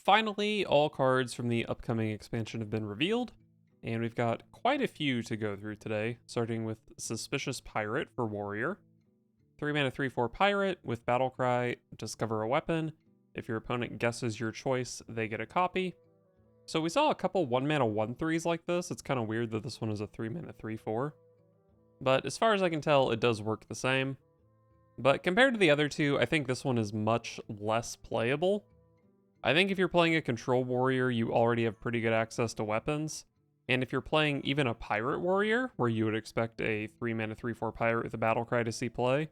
Finally, all cards from the upcoming expansion have been revealed, and we've got quite a few to go through today, starting with Suspicious Pirate for Warrior. 3 mana 3/4 Pirate with Battlecry, discover a weapon. If your opponent guesses your choice, they get a copy. So we saw a couple 1 mana 1/3s like this. It's kind of weird that this one is a 3 mana 3/4. But as far as I can tell, it does work the same. But compared to the other two, I think this one is much less playable. I think if you're playing a control warrior, you already have pretty good access to weapons. And if you're playing even a pirate warrior, where you would expect a 3 mana 3/4 pirate with a Battlecry to see play,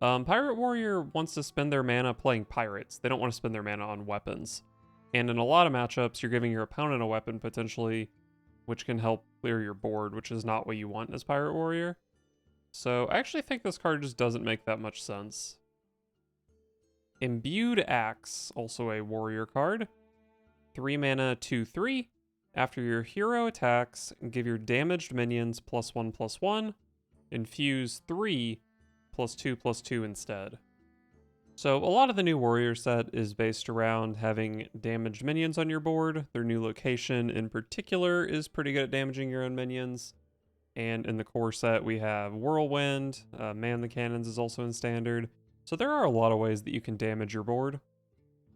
pirate warrior wants to spend their mana playing pirates. They don't want to spend their mana on weapons. And in a lot of matchups, you're giving your opponent a weapon potentially, which can help clear your board, which is not what you want as pirate warrior. So I actually think this card just doesn't make that much sense. Imbued Axe, also a warrior card. 3 mana 2/3. After your hero attacks, give your damaged minions +1/+1. Infuse 3 +2/+2 instead. So a lot of the new warrior set is based around having damaged minions on your board. Their new location in particular is pretty good at damaging your own minions. And in the core set, we have Whirlwind. Man the Cannons is also in standard. So there are a lot of ways that you can damage your board.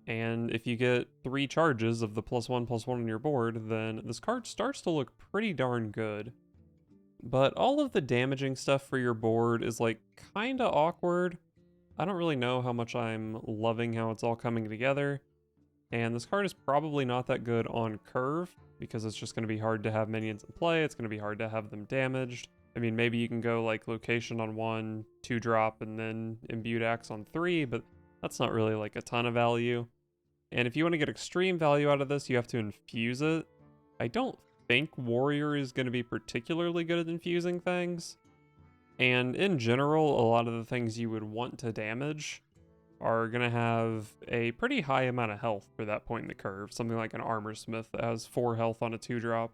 And if you get 3 charges of the +1/+1 on your board, then this card starts to look pretty darn good. But all of the damaging stuff for your board is like kinda awkward. I don't really know how much I'm loving how it's all coming together. And this card is probably not that good on curve, because it's just going to be hard to have minions in play. It's going to be hard to have them damaged. I mean, maybe you can go like location on 1, 2-drop, and then Imbued Axe on 3, but that's not really like a ton of value. And if you want to get extreme value out of this, you have to infuse it. I don't think Warrior is going to be particularly good at infusing things. And in general, a lot of the things you would want to damage are going to have a pretty high amount of health for that point in the curve. Something like an Armor Smith that has 4 health on a 2-drop.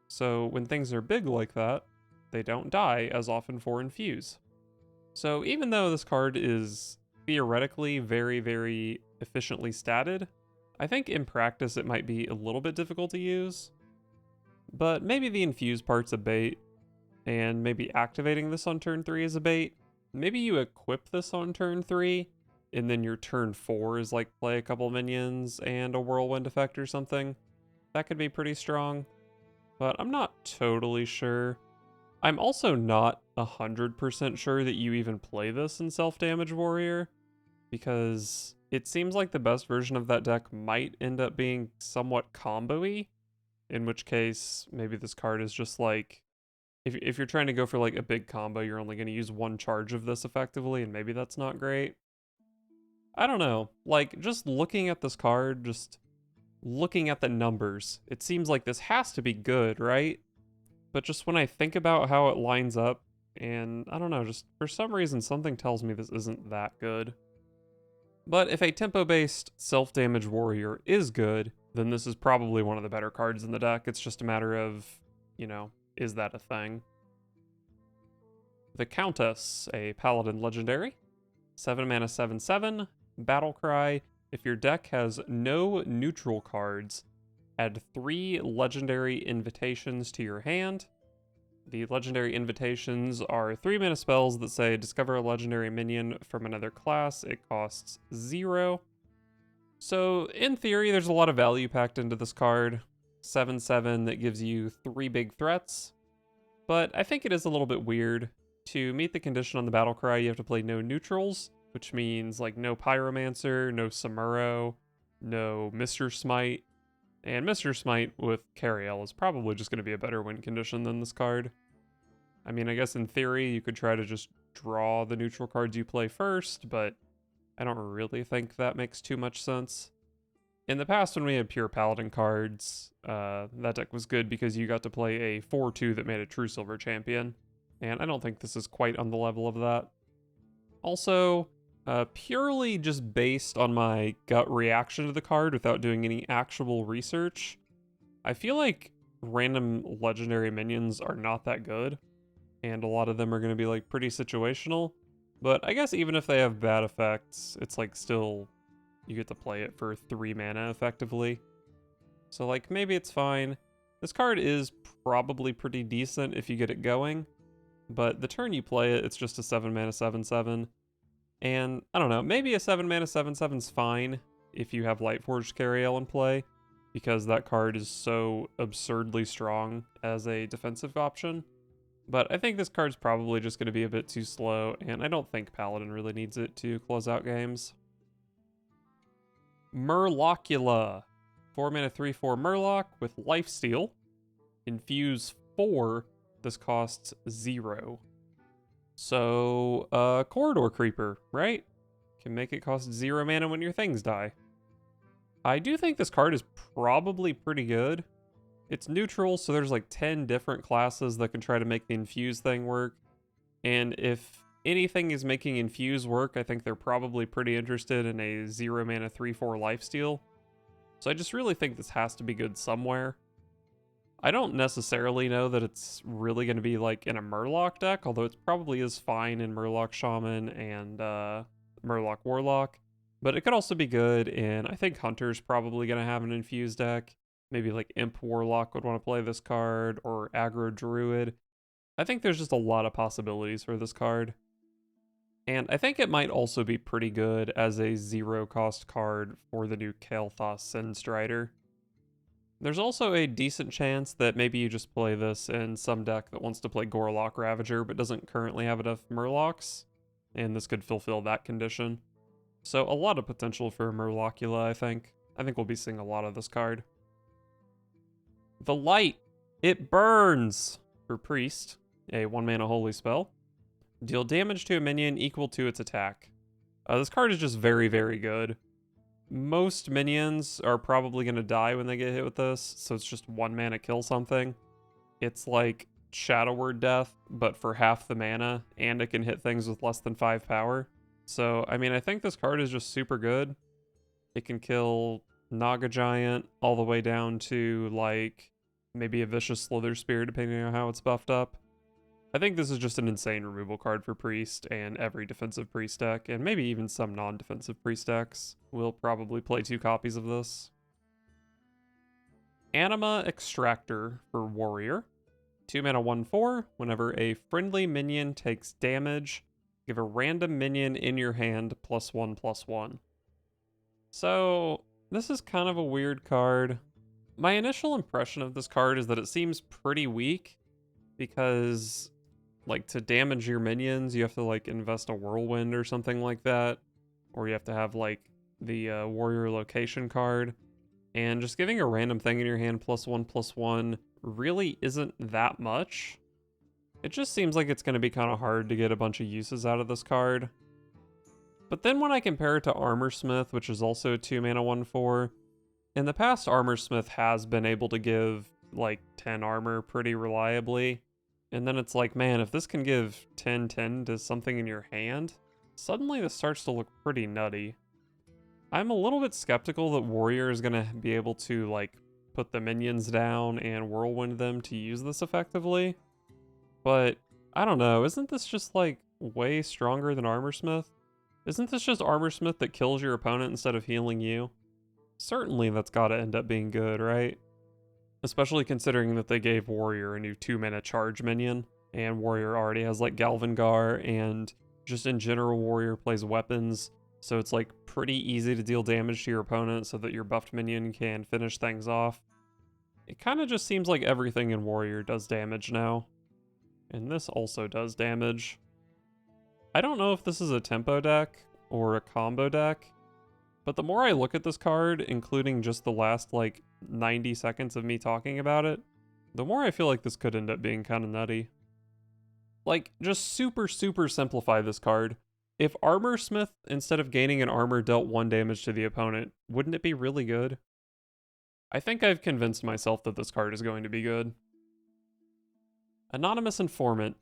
So when things are big like that, they don't die as often for infuse. So even though this card is theoretically very, very efficiently statted, I think in practice it might be a little bit difficult to use. But maybe the infuse part's a bait, and maybe activating this on turn 3 is a bait. Maybe you equip this on turn 3, and then your turn 4 is like play a couple minions and a Whirlwind effect or something. That could be pretty strong, but I'm not totally sure. I'm also not 100% sure that you even play this in Self-Damage Warrior, because it seems like the best version of that deck might end up being somewhat combo-y, in which case maybe this card is just like, if you're trying to go for like a big combo, you're only going to use 1 charge of this effectively, and maybe that's not great. I don't know, like, just looking at this card, just looking at the numbers, it seems like this has to be good, right? But just when I think about how it lines up, and I don't know, just for some reason something tells me this isn't that good. But if a tempo-based self-damage warrior is good, then this is probably one of the better cards in the deck. It's just a matter of, you know, is that a thing? The Countess, a paladin legendary. 7 mana 7/7. Battlecry. If your deck has no neutral cards, add 3 legendary invitations to your hand. The legendary invitations are 3 mana spells that say discover a legendary minion from another class. It costs 0. So in theory, there's a lot of value packed into this card. 7/7 that gives you 3 big threats. But I think it is a little bit weird. To meet the condition on the Battlecry, you have to play no neutrals, which means like no Pyromancer, no Samuro, no Mr. Smite. And Mr. Smite with Cariel is probably just going to be a better win condition than this card. I mean, I guess in theory you could try to just draw the neutral cards you play first, but I don't really think that makes too much sense. In the past, when we had pure Paladin cards, that deck was good because you got to play a 4/2 that made a true silver champion, and I don't think this is quite on the level of that. Also, purely just based on my gut reaction to the card without doing any actual research, I feel like random legendary minions are not that good, and a lot of them are going to be like pretty situational. But I guess even if they have bad effects, it's like still you get to play it for 3 mana effectively. So like maybe it's fine. This card is probably pretty decent if you get it going, but the turn you play it, it's just a 7 mana 7/7. And I don't know, maybe a 7 mana 7/7's fine if you have Lightforged Cariel in play, because that card is so absurdly strong as a defensive option. But I think this card's probably just going to be a bit too slow, and I don't think Paladin really needs it to close out games. Murlocula. 4 mana 3/4 Murloc with Lifesteal. Infuse 4. This costs 0. So, Corridor Creeper, right? Can make it cost 0 mana when your things die. I do think this card is probably pretty good. It's neutral, so there's like 10 different classes that can try to make the Infuse thing work. And if anything is making Infuse work, I think they're probably pretty interested in a 0 mana 3/4 lifesteal. So I just really think this has to be good somewhere. I don't necessarily know that it's really going to be like in a Murloc deck, although it probably is fine in Murloc Shaman and Murloc Warlock. But it could also be good in, I think Hunter's probably going to have an Infuse deck. Maybe like Imp Warlock would want to play this card, or Aggro Druid. I think there's just a lot of possibilities for this card. And I think it might also be pretty good as a 0-cost card for the new Kael'thas Sinstrider. There's also a decent chance that maybe you just play this in some deck that wants to play Gorlock Ravager but doesn't currently have enough Murlocs, and this could fulfill that condition. So a lot of potential for Murlocula, I think. I think we'll be seeing a lot of this card. The Light. It burns for Priest, a 1 mana holy spell. Deal damage to a minion equal to its attack. This card is just very, very good. Most minions are probably going to die when they get hit with this, so it's just 1 mana kill something. It's like Shadow Word Death, but for half the mana, and it can hit things with less than 5 power. So, I mean, I think this card is just super good. It can kill Naga Giant all the way down to, like, maybe a Vicious Slither Spear, depending on how it's buffed up. I think this is just an insane removal card for Priest, and every defensive Priest deck, and maybe even some non-defensive Priest decks, will probably play 2 copies of this. Anima Extractor for Warrior. 2 mana 1/4. Whenever a friendly minion takes damage, give a random minion in your hand +1/+1. So, this is kind of a weird card. My initial impression of this card is that it seems pretty weak, because like to damage your minions, you have to like invest a whirlwind or something like that, or you have to have like the warrior location card, and just giving a random thing in your hand +1/+1 really isn't that much. It just seems like it's going to be kind of hard to get a bunch of uses out of this card. But then when I compare it to Armorsmith, which is also 2 mana 1/4, in the past Armorsmith has been able to give like 10 armor pretty reliably. And then it's like, man, if this can give 10/10 to something in your hand, suddenly this starts to look pretty nutty. I'm a little bit skeptical that Warrior is going to be able to, like, put the minions down and whirlwind them to use this effectively. But, I don't know, isn't this just, like, way stronger than Armorsmith? Isn't this just Armorsmith that kills your opponent instead of healing you? Certainly that's got to end up being good, right? Especially considering that they gave Warrior a new 2 mana charge minion, and Warrior already has like Galvangar, and just in general Warrior plays weapons, so it's like pretty easy to deal damage to your opponent so that your buffed minion can finish things off. It kind of just seems like everything in Warrior does damage now, and this also does damage. I don't know if this is a tempo deck or a combo deck, but the more I look at this card, including just the last like 90 seconds of me talking about it, the more I feel like this could end up being kind of nutty. Like, just super simplify this card. If Armorsmith, instead of gaining an armor, dealt 1 damage to the opponent, wouldn't it be really good? I think I've convinced myself that this card is going to be good. Anonymous Informant.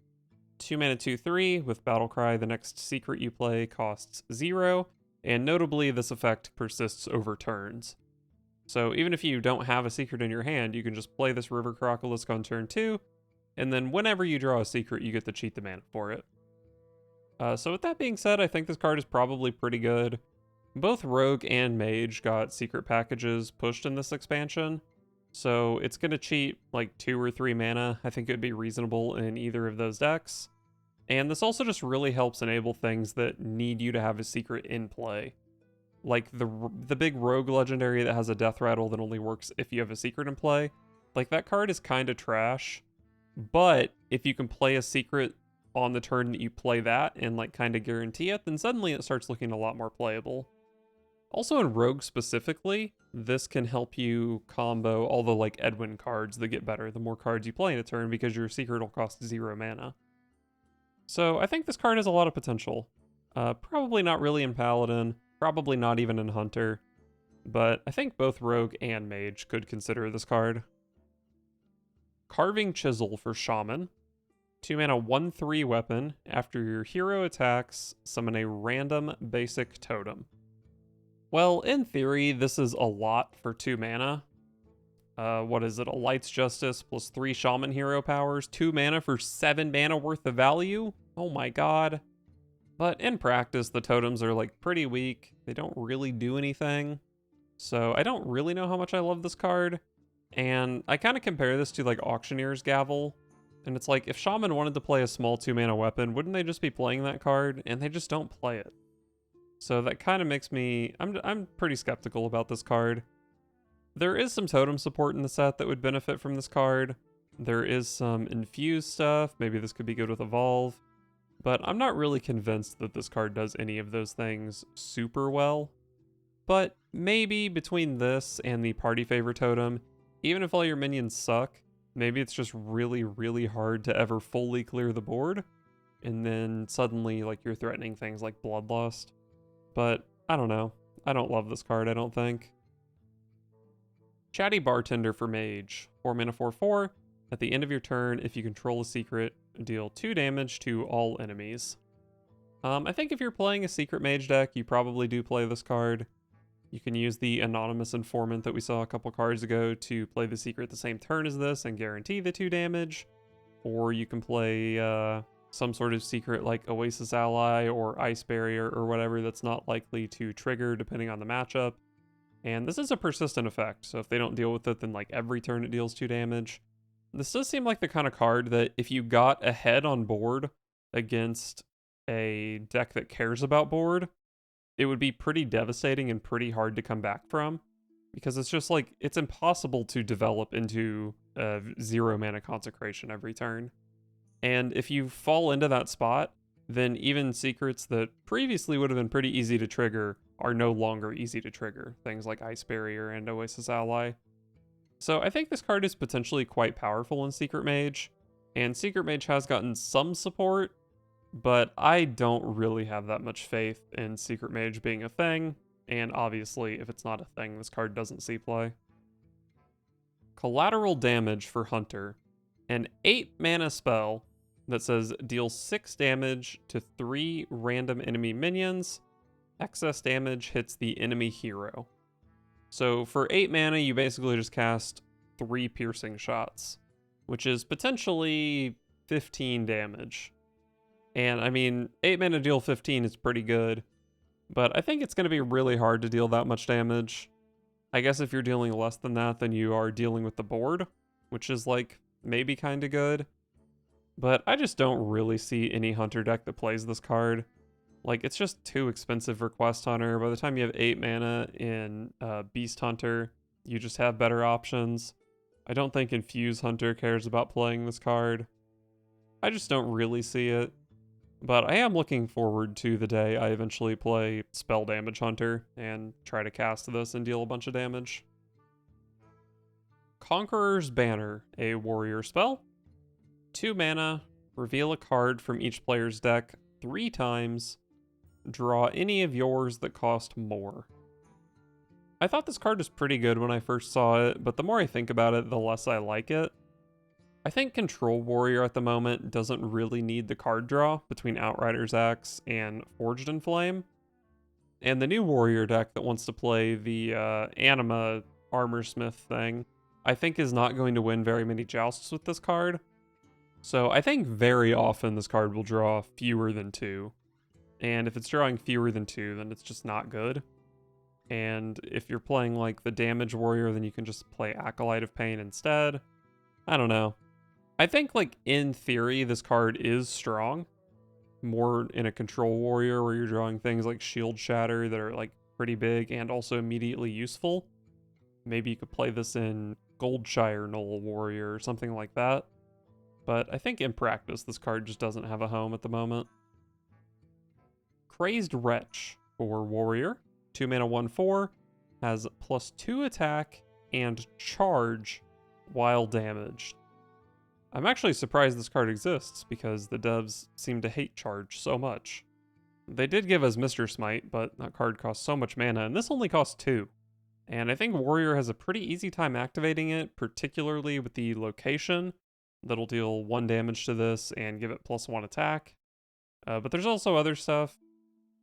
2 mana 2/3 with Battlecry. The next secret you play costs 0. And notably, this effect persists over turns. So even if you don't have a secret in your hand, you can just play this River Crocolisk on turn 2, and then whenever you draw a secret, you get to cheat the mana for it. So with that being said, I think this card is probably pretty good. Both Rogue and Mage got secret packages pushed in this expansion, so it's going to cheat like 2 or 3 mana. I think it would be reasonable in either of those decks. And this also just really helps enable things that need you to have a secret in play. Like the big Rogue legendary that has a Death Rattle that only works if you have a secret in play. Like, that card is kind of trash, but if you can play a secret on the turn that you play that and like kind of guarantee it, then suddenly it starts looking a lot more playable. Also in Rogue specifically, this can help you combo all the like Edwin cards that get better the more cards you play in a turn, because your secret will cost 0 mana. So I think this card has a lot of potential. Probably not really in Paladin, probably not even in Hunter, but I think both Rogue and Mage could consider this card. Carving Chisel for Shaman. 2 mana 1/3 weapon. After your hero attacks, summon a random basic totem. Well, in theory, this is a lot for 2 mana. What is it? A Light's Justice plus 3 Shaman hero powers. 2 mana for 7 mana worth of value? Oh my god. But in practice, the totems are like pretty weak. They don't really do anything. So I don't really know how much I love this card. And I kind of compare this to like Auctioneer's Gavel. And it's like, if Shaman wanted to play a small 2 mana weapon, wouldn't they just be playing that card? And they just don't play it. So that kind of makes me, I'm pretty skeptical about this card. There is some totem support in the set that would benefit from this card. There is some infused stuff. Maybe this could be good with Evolve. But I'm not really convinced that this card does any of those things super well. But maybe between this and the Party Favor totem, even if all your minions suck, maybe it's just really, really hard to ever fully clear the board. And then suddenly, like, you're threatening things like Bloodlust. But I don't know. I don't love this card, I don't think. Chatty Bartender for Mage. 4 mana 4/4. At the end of your turn, if you control a secret, deal 2 damage to all enemies. I think if you're playing a secret mage deck, you probably do play this card. You can use the Anonymous Informant that we saw a couple cards ago to play the secret the same turn as this and guarantee the 2 damage. Or you can play some sort of secret like Oasis Ally or Ice Barrier or whatever that's not likely to trigger depending on the matchup. And this is a persistent effect, so if they don't deal with it, then like every turn it deals 2 damage. This does seem like the kind of card that if you got ahead on board against a deck that cares about board, it would be pretty devastating and pretty hard to come back from. Because it's just like, it's impossible to develop into a 0 mana consecration every turn. And if you fall into that spot, then even secrets that previously would have been pretty easy to trigger are no longer easy to trigger. Things like Ice Barrier and Oasis Ally. So I think this card is potentially quite powerful in Secret Mage, and Secret Mage has gotten some support, but I don't really have that much faith in Secret Mage being a thing, and obviously if it's not a thing, this card doesn't see play. Collateral Damage for Hunter. An 8 mana spell that says deal 6 damage to 3 random enemy minions. Excess damage hits the enemy hero. So for 8 mana, you basically just cast 3 piercing shots, which is potentially 15 damage. And I mean, 8 mana deal 15 is pretty good, but I think it's going to be really hard to deal that much damage. I guess if you're dealing less than that, then you are dealing with the board, which is like maybe kind of good. But I just don't really see any Hunter deck that plays this card. Like, it's just too expensive for Quest Hunter. By the time you have 8 mana in Beast Hunter, you just have better options. I don't think Infuse Hunter cares about playing this card. I just don't really see it. But I am looking forward to the day I eventually play Spell Damage Hunter and try to cast this and deal a bunch of damage. Conqueror's Banner, a warrior spell. 2 mana, reveal a card from each player's deck 3 times. Draw any of yours that cost more. I thought this card was pretty good when I first saw it, but the more I think about it, the less I like it. I think Control Warrior at the moment doesn't really need the card draw between Outrider's Axe and Forged in Flame. And the new Warrior deck that wants to play the Anima Armorsmith thing, I think is not going to win very many jousts with this card. So I think very often this card will draw fewer than 2. And if it's drawing fewer than 2, then it's just not good. And if you're playing like the damage warrior, then you can just play Acolyte of Pain instead. I don't know. I think like in theory, this card is strong. More in a control warrior where you're drawing things like Shield Shatter that are like pretty big and also immediately useful. Maybe you could play this in Goldshire Null Warrior or something like that. But I think in practice, this card just doesn't have a home at the moment. Crazed Wretch for Warrior. 2 mana 1/4. Has +2 attack and charge while damaged. I'm actually surprised this card exists because the devs seem to hate charge so much. They did give us Mr. Smite, but that card costs so much mana, and this only costs 2. And I think Warrior has a pretty easy time activating it, particularly with the location. That'll deal 1 damage to this and give it +1 attack. But there's also other stuff.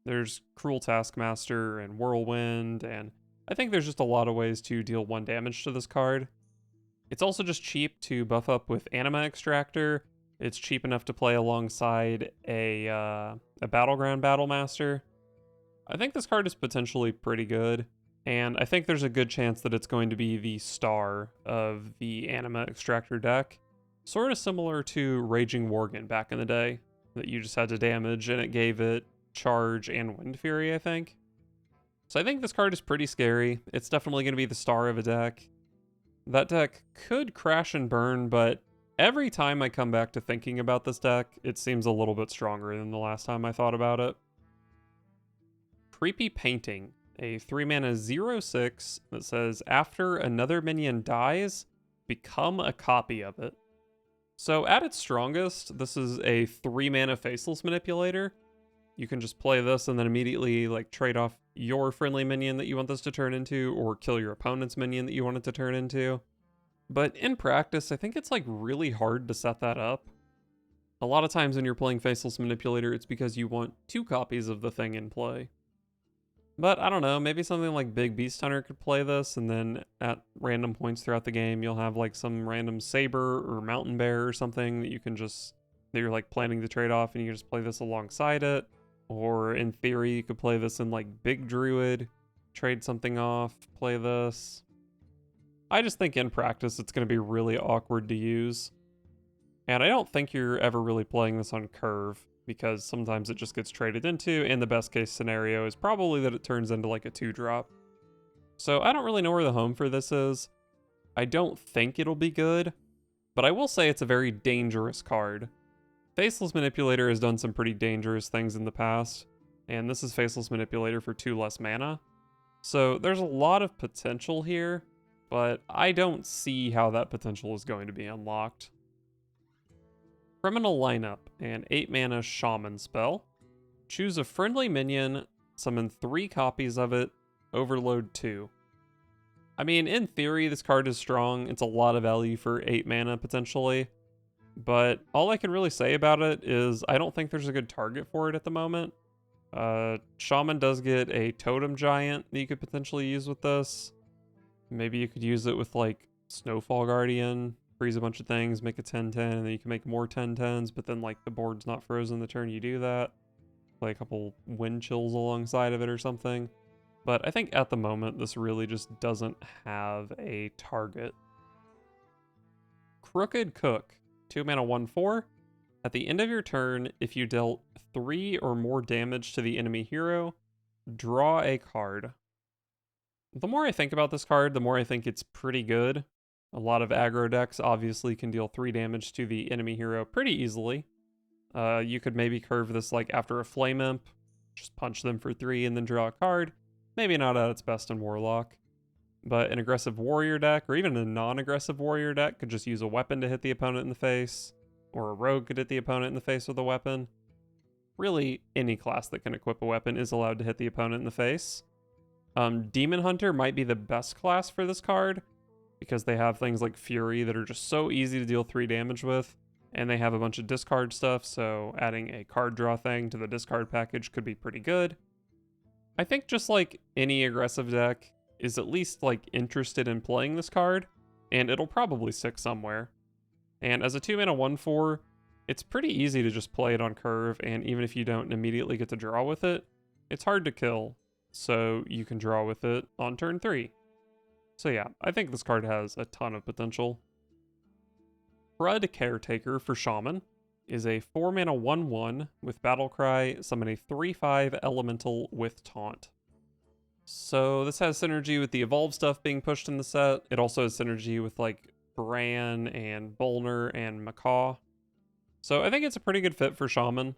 There's Cruel Taskmaster and Whirlwind, and I think there's just a lot of ways to deal 1 damage to this card. It's also just cheap to buff up with Anima Extractor. It's cheap enough to play alongside a Battleground Battlemaster. I think this card is potentially pretty good, and I think there's a good chance that it's going to be the star of the Anima Extractor deck. Sort of similar to Raging Worgen back in the day, that you just had to damage and it gave it charge and Wind Fury, I think. So I think this card is pretty scary. It's definitely going to be the star of a deck. That deck could crash and burn, but every time I come back to thinking about this deck, it seems a little bit stronger than the last time I thought about it. Creepy Painting, a 3 mana 0/6 that says after another minion dies, become a copy of it. So at its strongest, this is a 3 mana Faceless Manipulator. You can just play this and then immediately like trade off your friendly minion that you want this to turn into or kill your opponent's minion that you want it to turn into. But in practice, I think it's like really hard to set that up. A lot of times when you're playing Faceless Manipulator, it's because you want 2 copies of the thing in play. But I don't know, maybe something like Big Beast Hunter could play this, and then at random points throughout the game, you'll have like some random Saber or Mountain Bear or something that you can just, that you're like planning to trade off, and you can just play this alongside it. Or in theory, you could play this in like Big Druid, trade something off, play this. I just think in practice, it's going to be really awkward to use. And I don't think you're ever really playing this on curve, because sometimes it just gets traded into, and the best case scenario is probably that it turns into like a 2-drop. So I don't really know where the home for this is. I don't think it'll be good, but I will say it's a very dangerous card. Faceless Manipulator has done some pretty dangerous things in the past, and this is Faceless Manipulator for 2 less mana. So there's a lot of potential here, but I don't see how that potential is going to be unlocked. Criminal Lineup, an 8 mana Shaman spell. Choose a friendly minion, summon 3 copies of it, overload 2. I mean, in theory, this card is strong. It's a lot of value for 8 mana, potentially. But all I can really say about it is I don't think there's a good target for it at the moment. Shaman does get a Totem Giant that you could potentially use with this. Maybe you could use it with, like, Snowfall Guardian. Freeze a bunch of things, make a 10/10, and then you can make more 10/10s, but then like the board's not frozen the turn you do that. Play a couple Wind Chills alongside of it or something. But I think at the moment, this really just doesn't have a target. Crooked Cook, 2 mana 1/4. At the end of your turn, if you dealt 3 or more damage to the enemy hero, draw a card. The more I think about this card, the more I think it's pretty good. A lot of aggro decks obviously can deal 3 damage to the enemy hero pretty easily. You could maybe curve this like after a Flame Imp, just punch them for 3 and then draw a card. Maybe not at its best in Warlock. But an aggressive warrior deck, or even a non-aggressive warrior deck, could just use a weapon to hit the opponent in the face, or a rogue could hit the opponent in the face with a weapon. Really, any class that can equip a weapon is allowed to hit the opponent in the face. Demon Hunter might be the best class for this card, because they have things like Fury that are just so easy to deal 3 damage with, and they have a bunch of discard stuff, so adding a card draw thing to the discard package could be pretty good. I think just like any aggressive deck is at least like interested in playing this card, and it'll probably stick somewhere. And as a 2 mana 1/4, it's pretty easy to just play it on curve, and even if you don't immediately get to draw with it, it's hard to kill. so you can draw with it on turn 3. So yeah, I think this card has a ton of potential. Crud Caretaker for Shaman is a 4-mana 1/1 with Battlecry, summon a 3/5 elemental with Taunt. So this has synergy with the evolve stuff being pushed in the set. It also has synergy with like Bran and Bolner and Macaw. So I think it's a pretty good fit for Shaman.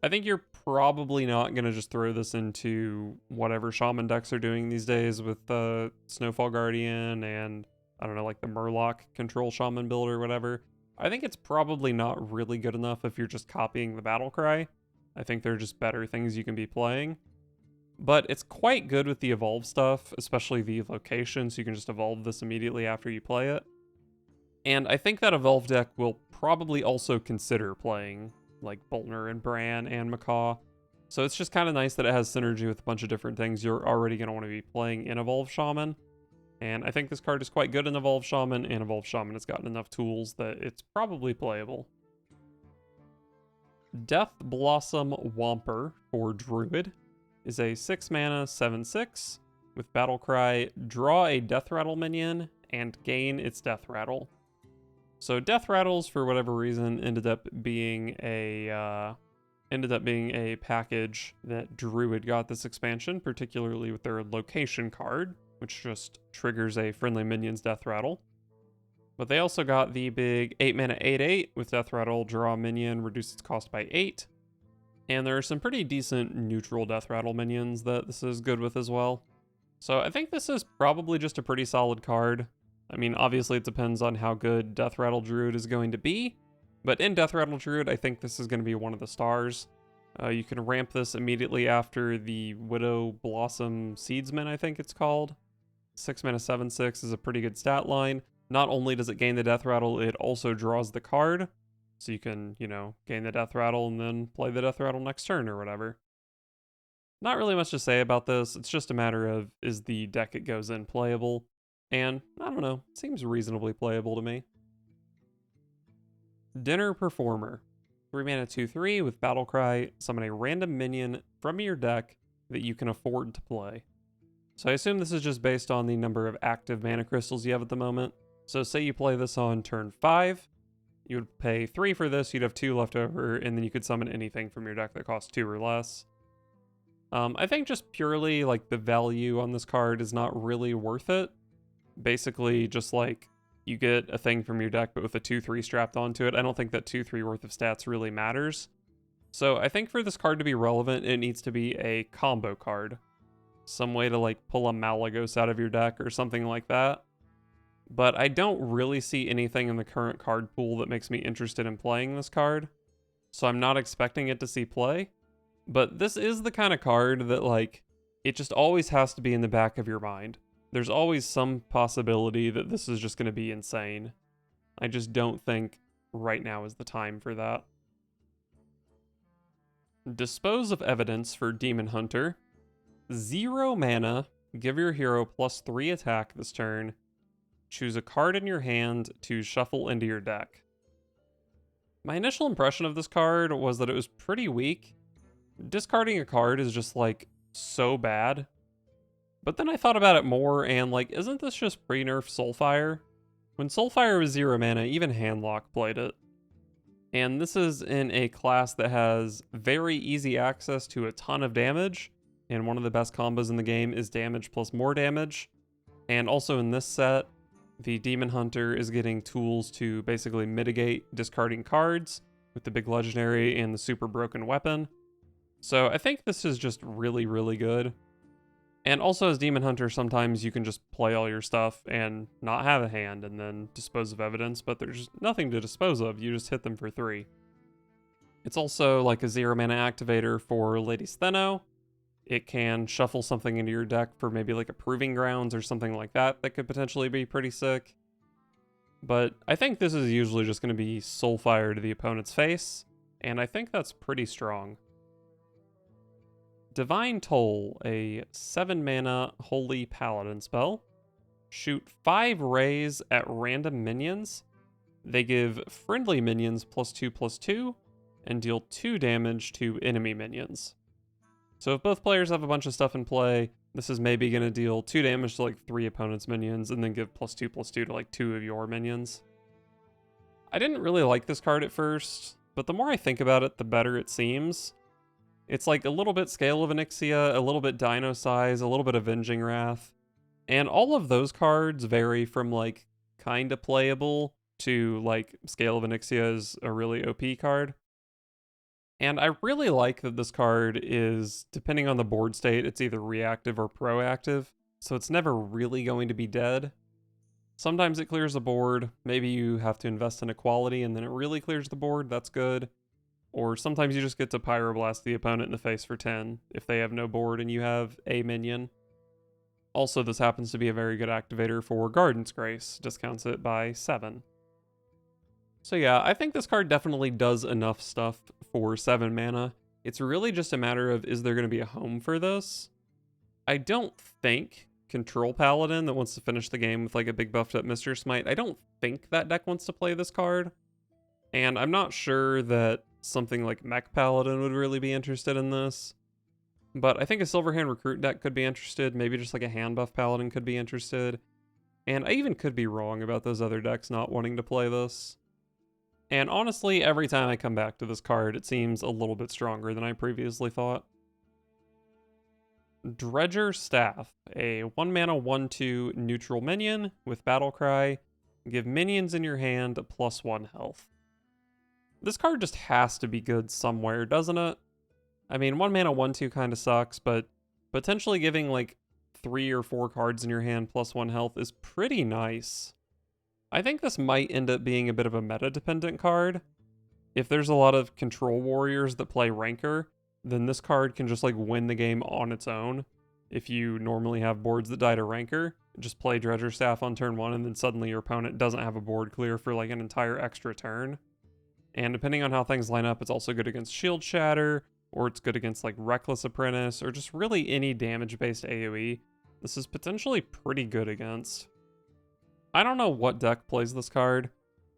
I think you're probably not going to just throw this into whatever Shaman decks are doing these days with the Snowfall Guardian and, I don't know, like the Murloc control Shaman build or whatever. I think it's probably not really good enough if you're just copying the Battlecry. I think there are just better things you can be playing. But it's quite good with the evolve stuff, especially the location, so you can just evolve this immediately after you play it. And I think that evolve deck will probably also consider playing like Bolner and Bran and Macaw. So it's just kind of nice that it has synergy with a bunch of different things you're already going to want to be playing in Evolve Shaman. And I think this card is quite good in Evolve Shaman, and Evolve Shaman has gotten enough tools that it's probably playable. Death Blossom Whomper for Druid is a 6-mana 7/6 with Battlecry, draw a Death Rattle minion and gain its Death Rattle. So Death Rattles, for whatever reason, ended up being a package that Druid got this expansion, particularly with their location card, which just triggers a friendly minion's Death Rattle. But they also got the big 8-mana 8/8 with Death Rattle, draw a minion, reduce its cost by 8. And there are some pretty decent neutral Death Rattle minions that this is good with as well. So I think this is probably just a pretty solid card. I mean, obviously it depends on how good Death Rattle Druid is going to be, but in Death Rattle Druid, I think this is going to be one of the stars. You can ramp this immediately after the Widow Blossom Seedsman, I think it's called. 6-mana 7/6 is a pretty good stat line. Not only does it gain the Death Rattle, it also draws the card. So you can, gain the Death Rattle and then play the Death Rattle next turn or whatever. Not really much to say about this. It's just a matter of, is the deck it goes in playable? And, I don't know, seems reasonably playable to me. Dinner Performer. 3-mana 2/3 with Battlecry, summon a random minion from your deck that you can afford to play. So I assume this is just based on the number of active mana crystals you have at the moment. So say you play this on turn 5, you would pay 3 for this, you'd have 2 left over, and then you could summon anything from your deck that costs 2 or less. I think just purely, like, the value on this card is not really worth it. Basically, just like, you get a thing from your deck, but with a 2/3 strapped onto it. I don't think that 2/3 worth of stats really matters. So I think for this card to be relevant, it needs to be a combo card. Some way to, like, pull a Malagos out of your deck or something like that. But I don't really see anything in the current card pool that makes me interested in playing this card. So I'm not expecting it to see play. But this is the kind of card that, like, it just always has to be in the back of your mind. There's always some possibility that this is just going to be insane. I just don't think right now is the time for that. Dispose of Evidence for Demon Hunter. 0 mana, give your hero +3 attack this turn. Choose a card in your hand to shuffle into your deck. My initial impression of this card was that it was pretty weak. Discarding a card is just, like, so bad. But then I thought about it more, and, like, isn't this just pre-nerf Soulfire? When Soulfire was 0 mana, even Handlock played it. And this is in a class that has very easy access to a ton of damage, and one of the best combos in the game is damage plus more damage. And also in this set, the Demon Hunter is getting tools to basically mitigate discarding cards with the big legendary and the super broken weapon. So I think this is just really, really good. And also as Demon Hunter, sometimes you can just play all your stuff and not have a hand and then dispose of evidence, but there's nothing to dispose of, you just hit them for 3. It's also like a 0 mana activator for Lady Stheno. It can shuffle something into your deck for maybe like a Proving Grounds or something like that that could potentially be pretty sick. But I think this is usually just going to be Soulfire to the opponent's face, and I think that's pretty strong. Divine Toll, a 7 mana Holy Paladin spell. Shoot 5 rays at random minions. They give friendly minions +2/+2, and deal 2 damage to enemy minions. So if both players have a bunch of stuff in play, this is maybe going to deal 2 damage to like 3 opponents' minions and then give +2/+2 to like 2 of your minions. I didn't really like this card at first, but the more I think about it, the better it seems. It's like a little bit Scale of Onyxia, a little bit Dino Size, a little bit Avenging Wrath. And all of those cards vary from like kinda playable to like Scale of Onyxia is a really OP card. And I really like that this card is, depending on the board state, it's either reactive or proactive, so it's never really going to be dead. Sometimes it clears the board, maybe you have to invest in equality and then it really clears the board, that's good. Or sometimes you just get to Pyroblast the opponent in the face for 10 if they have no board and you have a minion. Also, this happens to be a very good activator for Garden's Grace, discounts it by 7. So yeah, I think this card definitely does enough stuff for 7 mana. It's really just a matter of, is there going to be a home for this? I don't think Control Paladin that wants to finish the game with like a big buffed up Mr. Smite, I don't think that deck wants to play this card. And I'm not sure that something like Mech Paladin would really be interested in this. But I think a Silverhand Recruit deck could be interested, maybe just like a hand buff Paladin could be interested. And I even could be wrong about those other decks not wanting to play this. And honestly, every time I come back to this card, it seems a little bit stronger than I previously thought. Dredger Staff, a 1-mana 1/2 neutral minion with Battle Cry. Give minions in your hand +1 health. This card just has to be good somewhere, doesn't it? I mean, 1-mana 1/2 kind of sucks, but potentially giving like 3 or 4 cards in your hand +1 health is pretty nice. I think this might end up being a bit of a meta-dependent card. If there's a lot of control warriors that play Rancor, then this card can just like win the game on its own. If you normally have boards that die to Rancor, just play Dredger Staff on turn 1 and then suddenly your opponent doesn't have a board clear for like an entire extra turn. And depending on how things line up, it's also good against Shield Shatter, or it's good against like Reckless Apprentice, or just really any damage-based AoE. This is potentially pretty good against. I don't know what deck plays this card,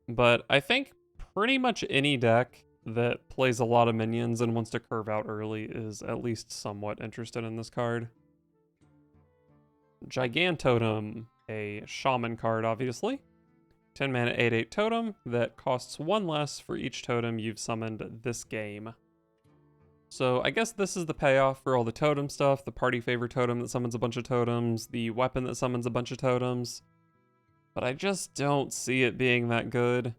but I think pretty much any deck that plays a lot of minions and wants to curve out early is at least somewhat interested in this card. Gigantotem, a Shaman card, obviously. 10 mana 8/8 totem that costs 1 less for each totem you've summoned this game. So I guess this is the payoff for all the totem stuff, the party favor totem that summons a bunch of totems, the weapon that summons a bunch of totems. But I just don't see it being that good.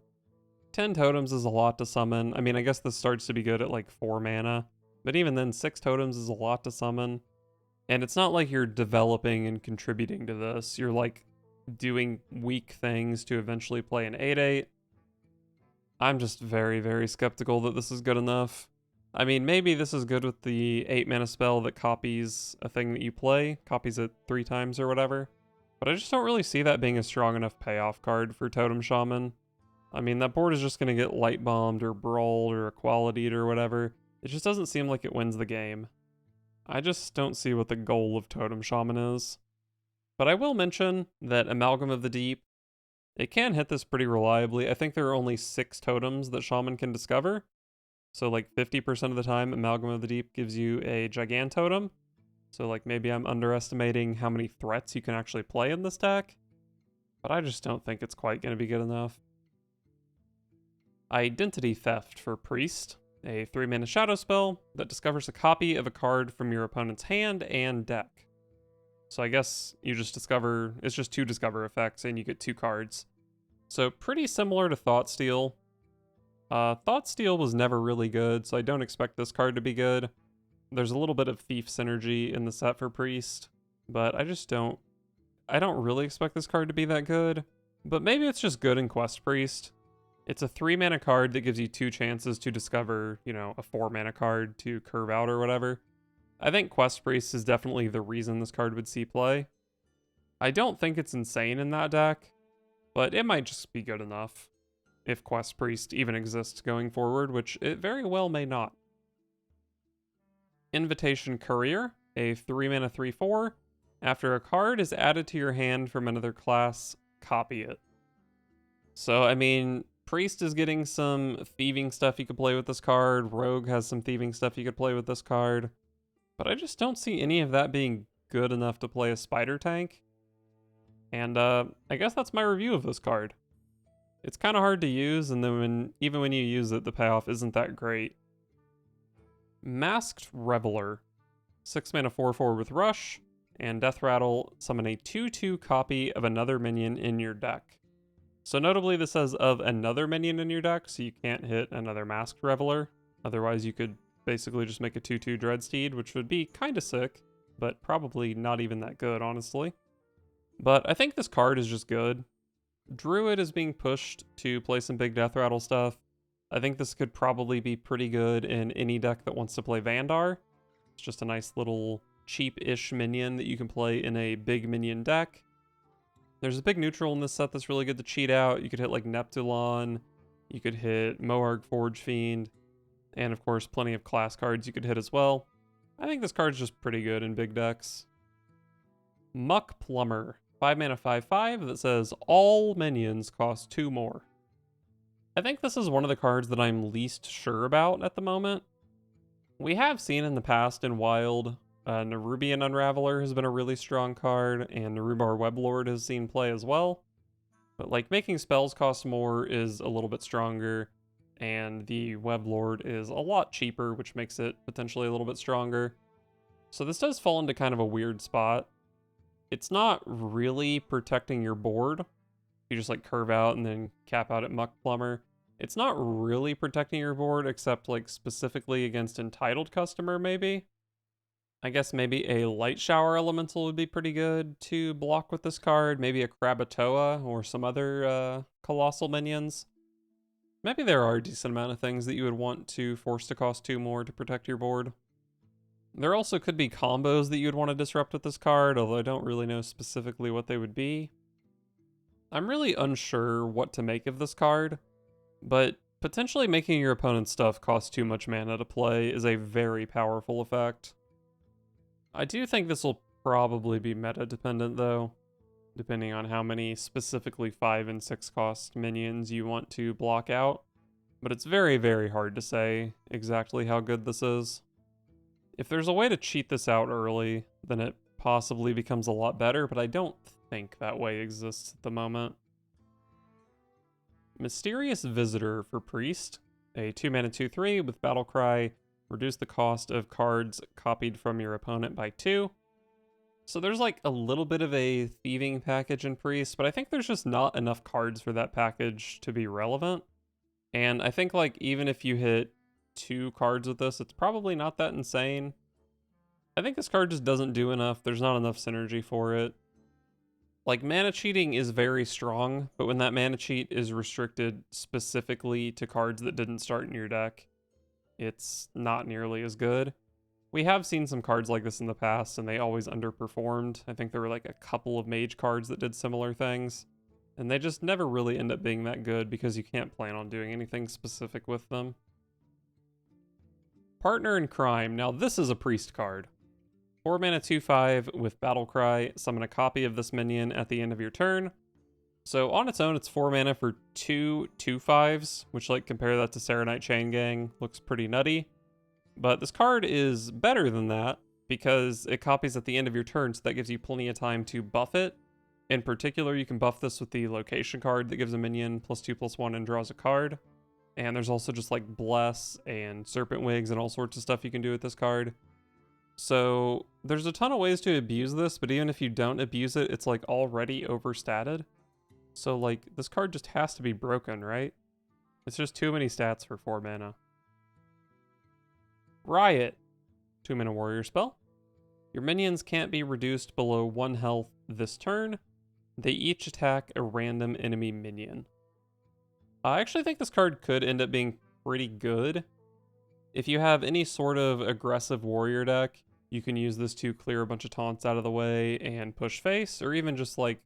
10 totems is a lot to summon. I mean, I guess this starts to be good at like 4 mana, but even then 6 totems is a lot to summon. And it's not like you're developing and contributing to this. You're like doing weak things to eventually play an 8/8. I'm just very, very skeptical that this is good enough. I mean, maybe this is good with the 8 mana spell that copies a thing that you play, copies it 3 times or whatever. But I just don't really see that being a strong enough payoff card for Totem Shaman. I mean, that board is just going to get light bombed or brawled or equality'd or whatever. It just doesn't seem like it wins the game. I just don't see what the goal of Totem Shaman is. But I will mention that Amalgam of the Deep, it can hit this pretty reliably. I think there are only 6 totems that Shaman can discover. So like 50% of the time, Amalgam of the Deep gives you a Gigantotem. So like maybe I'm underestimating how many threats you can actually play in this deck. But I just don't think it's quite going to be good enough. Identity Theft for Priest, a 3 mana shadow spell that discovers a copy of a card from your opponent's hand and deck. So I guess you just discover, it's just 2 discover effects and you get 2 cards. So pretty similar to Thoughtsteal. Thoughtsteal was never really good, so I don't expect this card to be good. There's a little bit of Thief synergy in the set for Priest, but I don't really expect this card to be that good. But maybe it's just good in Quest Priest. It's a 3 mana card that gives you 2 chances to discover, you know, a 4 mana card to curve out or whatever. I think Quest Priest is definitely the reason this card would see play. I don't think it's insane in that deck, but it might just be good enough. If Quest Priest even exists going forward, which it very well may not. Invitation Courier, a 3 mana 3/4. After a card is added to your hand from another class, copy it. So, I mean, Priest is getting some thieving stuff you could play with this card. Rogue has some thieving stuff you could play with this card. but I just don't see any of that being good enough to play a spider tank. And I guess that's my review of this card. It's kind of hard to use, and then even when you use it, the payoff isn't that great. Masked Reveler. 6 mana 4/4 with Rush, and Death Rattle, summon a 2/2 copy of another minion in your deck. So notably this says of another minion in your deck, so you can't hit another Masked Reveler. Otherwise you could basically just make a 2/2 Dreadsteed, which would be kinda sick, but probably not even that good, honestly. But I think this card is just good. Druid is being pushed to play some big Death Rattle stuff. I think this could probably be pretty good in any deck that wants to play Vandar. It's just a nice little cheap-ish minion that you can play in a big minion deck. There's a big neutral in this set that's really good to cheat out. You could hit like Neptulon, you could hit Moarg Forge Fiend, and of course plenty of class cards you could hit as well. I think this card's just pretty good in big decks. Muck Plumber, 5 mana 5/5 that says all minions cost 2 more. I think this is one of the cards that I'm least sure about at the moment. We have seen in the past in Wild, Nerubian Unraveler has been a really strong card, and Nerubar Weblord has seen play as well. But like making spells cost more is a little bit stronger, and the Weblord is a lot cheaper, which makes it potentially a little bit stronger. So this does fall into kind of a weird spot. It's not really protecting your board. You just like curve out and then cap out at Muck Plumber. It's not really protecting your board, except like specifically against Entitled Customer, maybe. I guess maybe a Light Shower Elemental would be pretty good to block with this card. Maybe a Krakatoa or some other colossal minions. Maybe there are a decent amount of things that you would want to force to cost 2 more to protect your board. There also could be combos that you would want to disrupt with this card, although I don't really know specifically what they would be. I'm really unsure what to make of this card, but potentially making your opponent's stuff cost too much mana to play is a very powerful effect. I do think this will probably be meta dependent though, depending on how many specifically 5 and 6 cost minions you want to block out, but it's very, very hard to say exactly how good this is. If there's a way to cheat this out early, then it possibly becomes a lot better, but I don't think that way exists at the moment. Mysterious Visitor for Priest, a 2 mana 2/3 with Battlecry, reduce the cost of cards copied from your opponent by 2. So there's like a little bit of a thieving package in Priest, but I think there's just not enough cards for that package to be relevant. And I think like even if you hit 2 cards with this, it's probably not that insane. I think this card just doesn't do enough. There's not enough synergy for it. Like, mana cheating is very strong, but when that mana cheat is restricted specifically to cards that didn't start in your deck, it's not nearly as good. We have seen some cards like this in the past, and they always underperformed. I think there were like a couple of mage cards that did similar things, and they just never really end up being that good because you can't plan on doing anything specific with them. Partner in Crime. Now this is a priest card. 4 mana 2/5 with Battlecry, summon a copy of this minion at the end of your turn. So on its own, it's 4 mana for 2 2/5s, which like compare that to Serenite Chain Gang, looks pretty nutty. But this card is better than that because it copies at the end of your turn, so that gives you plenty of time to buff it. In particular, you can buff this with the location card that gives a minion +2/+1 and draws a card. And there's also just like Bless and Serpent Wigs and all sorts of stuff you can do with this card. So there's a ton of ways to abuse this, but even if you don't abuse it, it's like already overstated. So like this card just has to be broken, right? It's just too many stats for 4 mana. Riot. 2 mana warrior spell. Your minions can't be reduced below 1 health this turn. They each attack a random enemy minion. I actually think this card could end up being pretty good. If you have any sort of aggressive warrior deck, you can use this to clear a bunch of taunts out of the way and push face, or even just like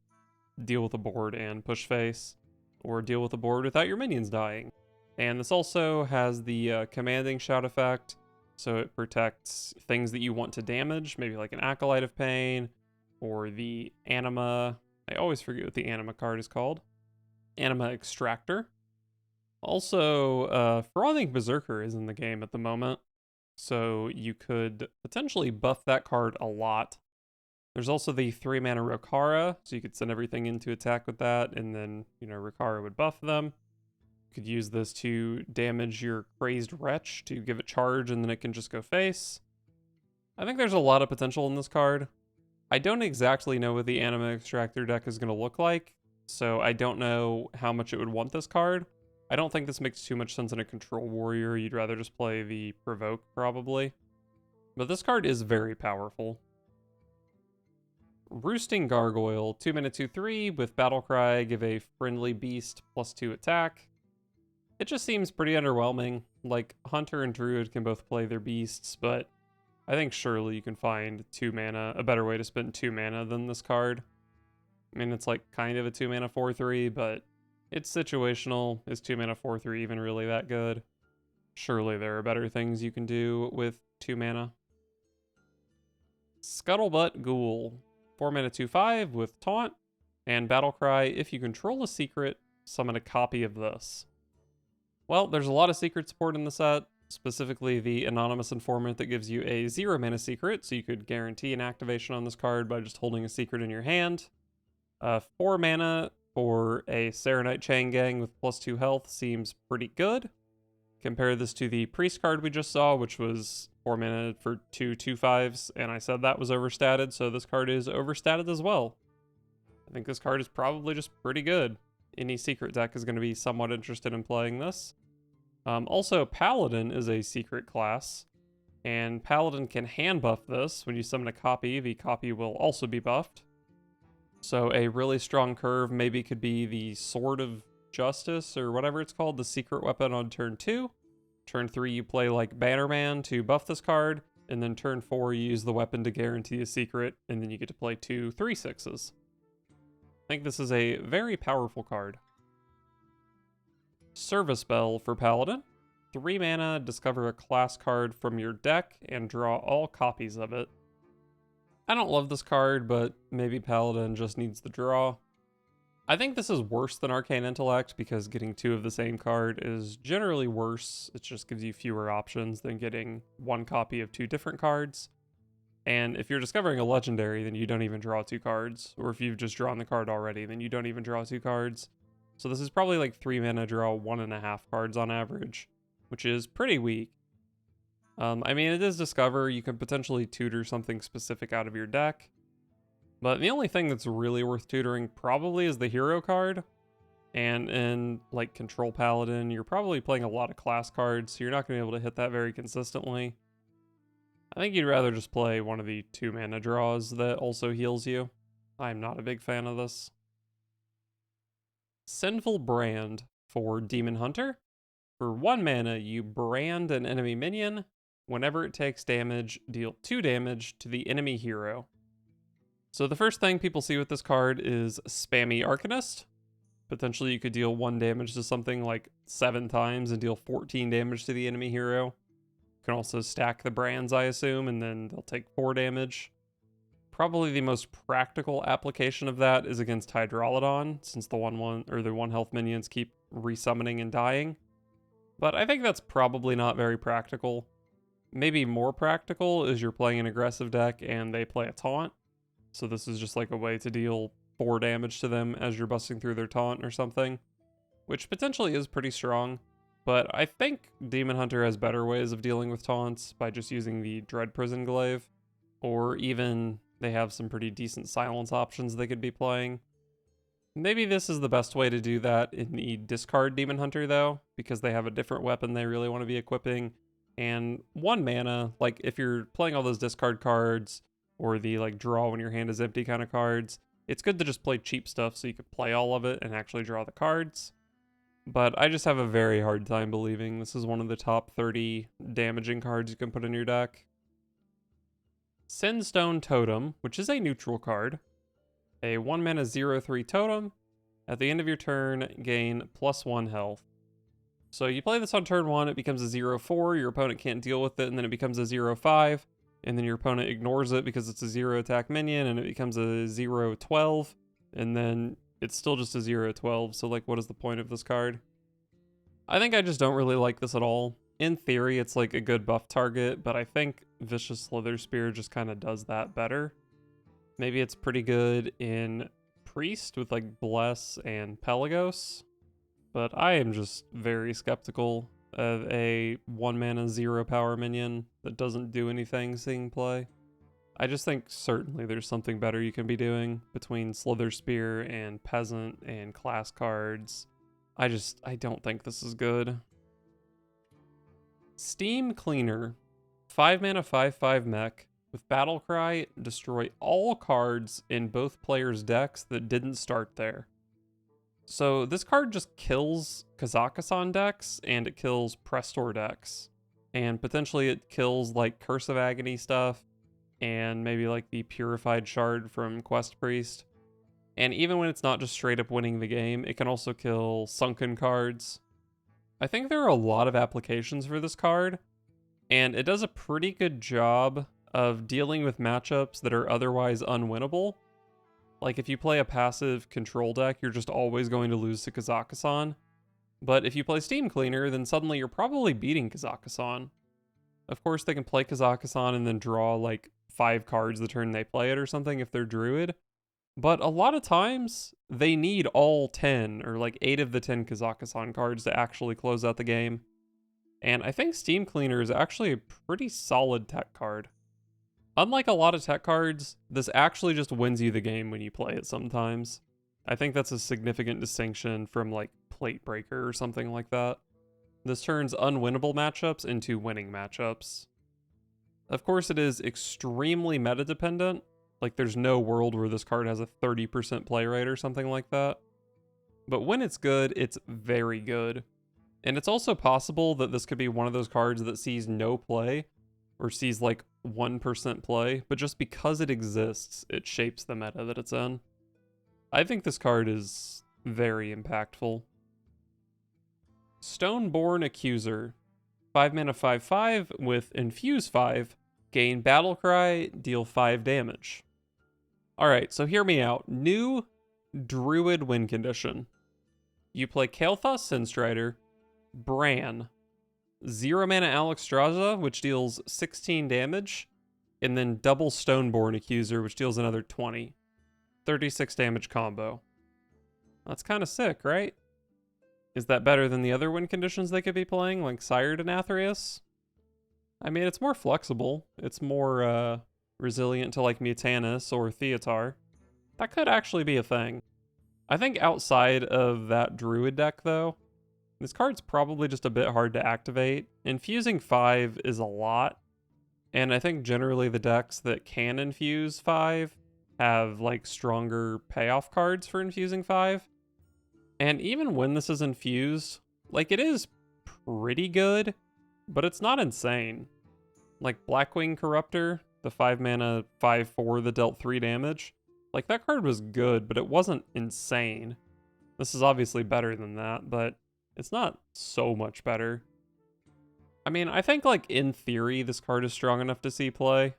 deal with a board and push face, or deal with a board without your minions dying. And this also has the commanding shout effect, so it protects things that you want to damage, maybe like an Acolyte of Pain, or the Anima, I always forget what the Anima card is called, Anima Extractor. Also, Frothing Berserker is in the game at the moment. So you could potentially buff that card a lot. There's also the 3 mana Rokara, so you could send everything into attack with that, and then, you know, Rokara would buff them. You could use this to damage your Crazed Wretch to give it charge, and then it can just go face. I think there's a lot of potential in this card. I don't exactly know what the Anima Extractor deck is going to look like, so I don't know how much it would want this card. I don't think this makes too much sense in a Control Warrior. You'd rather just play the Provoke, probably. But this card is very powerful. Roosting Gargoyle, 2 mana 2/3 with Battlecry, give a friendly beast +2 attack. It just seems pretty underwhelming. Like, Hunter and Druid can both play their beasts, but I think surely you can find 2 mana, a better way to spend 2 mana than this card. I mean, it's like kind of a 2 mana 4/3, but it's situational. Is 2 mana 4/3 even really that good? Surely there are better things you can do with 2 mana. Scuttlebutt Ghoul, 4 mana 2/5 with Taunt and Battlecry. If you control a secret, summon a copy of this. Well, there's a lot of secret support in the set, specifically the Anonymous Informant that gives you a 0 mana secret, so you could guarantee an activation on this card by just holding a secret in your hand. 4 mana for a Serenite Chain Gang with +2 health seems pretty good. Compare this to the Priest card we just saw, which was 4 mana for 2 2/5s, and I said that was overstated, so this card is overstated as well. I think this card is probably just pretty good. Any secret deck is going to be somewhat interested in playing this. Also, Paladin is a secret class, and Paladin can hand buff this. When you summon a copy, the copy will also be buffed. So a really strong curve maybe could be the Sword of Justice, or whatever it's called, the secret weapon on turn 2. Turn 3, you play like Bannerman to buff this card, and then turn 4, you use the weapon to guarantee a secret, and then you get to play 2 3/6s. I think this is a very powerful card. Service Bell for Paladin. 3 mana, discover a class card from your deck, and draw all copies of it. I don't love this card, but maybe Paladin just needs the draw. I think this is worse than Arcane Intellect because getting 2 of the same card is generally worse. It just gives you fewer options than getting 1 copy of 2 different cards. And if you're discovering a legendary, then you don't even draw 2 cards. Or if you've just drawn the card already, then you don't even draw 2 cards. So this is probably like 3 mana, draw 1.5 cards on average, which is pretty weak. I mean, it is Discover. You could potentially tutor something specific out of your deck. But the only thing that's really worth tutoring probably is the hero card. And in like Control Paladin, you're probably playing a lot of class cards, so you're not going to be able to hit that very consistently. I think you'd rather just play one of the 2 mana draws that also heals you. I'm not a big fan of this. Sinful Brand for Demon Hunter. For 1 mana, you brand an enemy minion. Whenever it takes damage, deal 2 damage to the enemy hero. So the first thing people see with this card is spammy Arcanist. Potentially you could deal 1 damage to something like 7 times and deal 14 damage to the enemy hero. You can also stack the brands, I assume, and then they'll take 4 damage. Probably the most practical application of that is against Hydralodon, since the 1 health minions keep resummoning and dying. But I think that's probably not very practical. Maybe more practical is you're playing an aggressive deck and they play a taunt. So this is just like a way to deal 4 damage to them as you're busting through their taunt or something, which potentially is pretty strong. But I think Demon Hunter has better ways of dealing with taunts by just using the Dread Prison Glaive, or even they have some pretty decent silence options they could be playing. Maybe this is the best way to do that in the discard Demon Hunter though, because they have a different weapon they really want to be equipping. And 1 mana, like if you're playing all those discard cards, or the like draw when your hand is empty kind of cards, it's good to just play cheap stuff so you could play all of it and actually draw the cards. But I just have a very hard time believing this is one of the top 30 damaging cards you can put in your deck. Sinstone Totem, which is a neutral card. A 1 mana 0/3 totem. At the end of your turn, gain +1 health. So you play this on turn 1, it becomes a 0/4, your opponent can't deal with it, and then it becomes a 0/5. And then your opponent ignores it because it's a 0 attack minion, and it becomes a 0/12, and then it's still just a 0/12, so like what is the point of this card? I think I just don't really like this at all. in theory, it's like a good buff target, but I think Vicious Slither Spear just kind of does that better. Maybe it's pretty good in Priest with like Bless and Pelagos, but I am just very skeptical of a 1 mana 0 power minion that doesn't do anything seeing play. I just think certainly there's something better you can be doing between Slither Spear and Peasant and class cards. I don't think this is good. Steamcleaner, 5 mana 5/5 mech with Battlecry, destroy all cards in both players' decks that didn't start there. So this card just kills Kazakhstan decks and it kills Prestor decks. And potentially it kills like Curse of Agony stuff and maybe like the Purified Shard from Quest Priest. And even when it's not just straight up winning the game, it can also kill sunken cards. I think there are a lot of applications for this card, and it does a pretty good job of dealing with matchups that are otherwise unwinnable. Like if you play a passive control deck, you're just always going to lose to Kazakhstan. But if you play Steamcleaner, then suddenly you're probably beating Kazakhstan. Of course, they can play Kazakhstan and then draw like 5 cards the turn they play it or something if they're Druid. But a lot of times, they need all 10 or like 8 of the 10 Kazakhstan cards to actually close out the game. And I think Steamcleaner is actually a pretty solid tech card. Unlike a lot of tech cards, this actually just wins you the game when you play it sometimes. I think that's a significant distinction from like Plate Breaker or something like that. This turns unwinnable matchups into winning matchups. Of course, it is extremely meta dependent. Like there's no world where this card has a 30% play rate or something like that. But when it's good, it's very good. And it's also possible that this could be one of those cards that sees no play or sees like 1% play, but just because it exists, it shapes the meta that it's in. I think this card is very impactful. Stoneborn Accuser, 5 mana 5/5 with Infuse 5, gain Battlecry, deal 5 damage. Alright, so hear me out. New Druid win condition. You play Kael'thas Sinstrider, Bran, 0 mana Alexstrasza, which deals 16 damage, and then double Stoneborn Accuser, which deals another 20. 36 damage combo. That's kind of sick, right? Is that better than the other win conditions they could be playing, like Sired and Nathrius? I mean, it's more flexible. It's more resilient to like Mutanus or Theotar. That could actually be a thing. I think outside of that Druid deck, though, this card's probably just a bit hard to activate. Infusing 5 is a lot, and I think generally the decks that can infuse 5 have like stronger payoff cards for infusing 5. And even when this is infused, like it is pretty good, but it's not insane. Like Blackwing Corruptor, the 5 mana 5/4 that dealt 3 damage, like that card was good, but it wasn't insane. This is obviously better than that, but it's not so much better. I mean, I think like in theory, this card is strong enough to see play,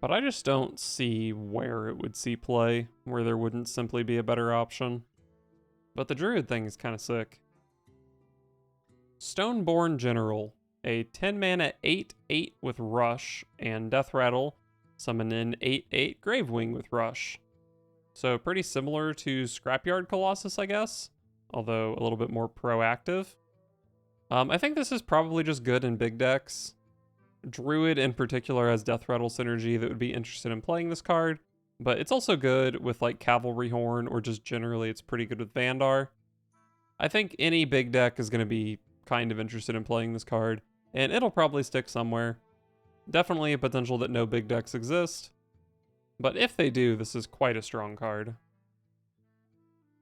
but I just don't see where it would see play, where there wouldn't simply be a better option. But the Druid thing is kind of sick. Stoneborn General, a 10 mana 8/8 with Rush and Death Rattle, summon an 8/8 Gravewing with Rush. So pretty similar to Scrapyard Colossus, I guess, although a little bit more proactive. I think this is probably just good in big decks. Druid in particular has Death Rattle synergy that would be interested in playing this card, but it's also good with like Cavalry Horn, or just generally it's pretty good with Vandar. I think any big deck is going to be kind of interested in playing this card, and it'll probably stick somewhere. Definitely a potential that no big decks exist, but if they do, this is quite a strong card.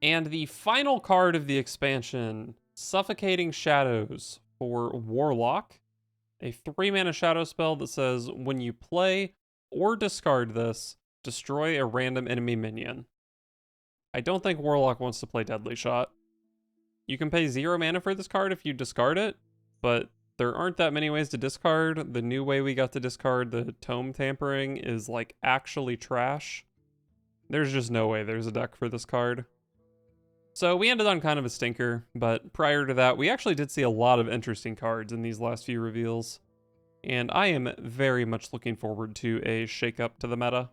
And the final card of the expansion, Suffocating Shadows for Warlock, a 3 mana shadow spell that says when you play or discard this, destroy a random enemy minion. I don't think Warlock wants to play Deadly Shot. You can pay 0 mana for this card if you discard it, but there aren't that many ways to discard. The new way we got to discard the Tome Tampering is like actually trash. There's just no way there's a deck for this card. So we ended on kind of a stinker, but prior to that, we actually did see a lot of interesting cards in these last few reveals. And I am very much looking forward to a shake-up to the meta.